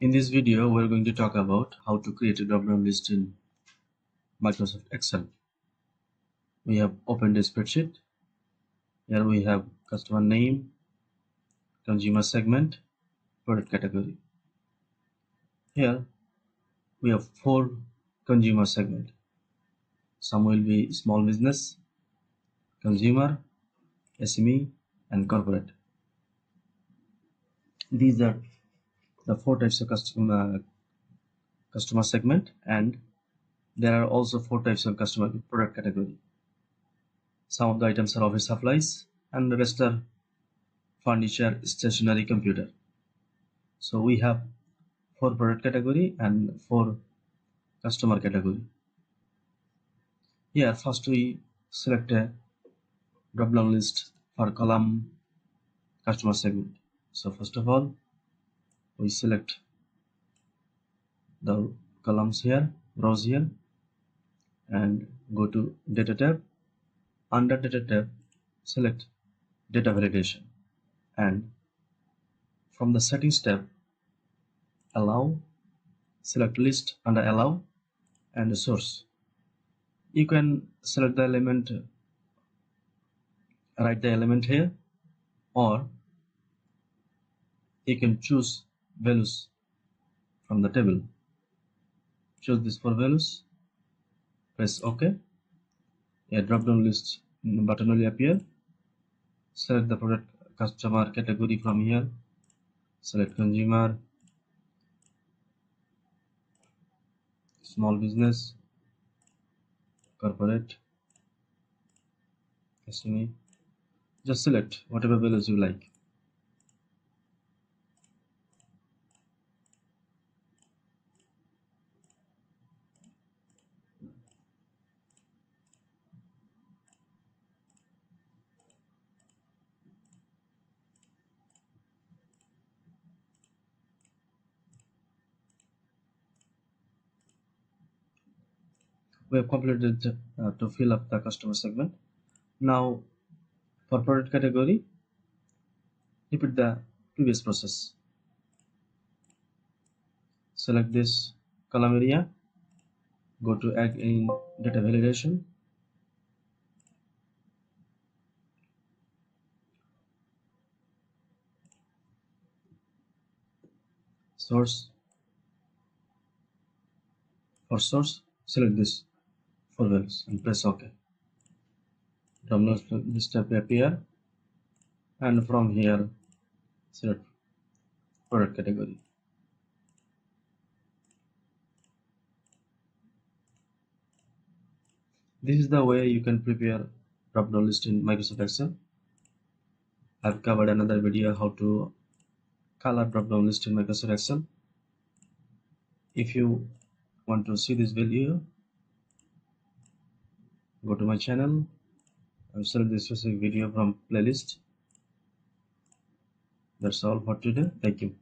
In this video, we're going to talk about how to create a drop-down list in Microsoft Excel. We have opened a spreadsheet. Here we have customer name, consumer segment, product category. Here we have 4 consumer segment. Some will be small business, consumer, SME, and corporate. These are the 4 types of customer segment, and there are also 4 types of customer product category. Some of the items are office supplies and the rest are furniture, stationery, computer. So we have 4 product category and 4 customer category. Here first we select a drop-down list for column customer segment. So first of all we select the columns here, rows here, and go to data tab. Under data tab select data validation, and from the settings tab allow, select list under allow and the source. You can select the element, write the element here, or you can choose values from the table. Choose this for values, press OK. A drop down list button will appear. Select the product customer category from here, select consumer, small business, corporate, SME. Just select whatever values you like. We have completed to fill up the customer segment. Now for product category, repeat the previous process. Select this column area, go to add in data validation, source. For source, select this for values and press OK. This tab appear, and from here select product category. This is the way you can prepare drop-down list in Microsoft Excel. I've covered another video how to color drop-down list in Microsoft Excel. If you want to see this video, go to my channel. I'll select this specific video from playlist. That's all for today. Thank you.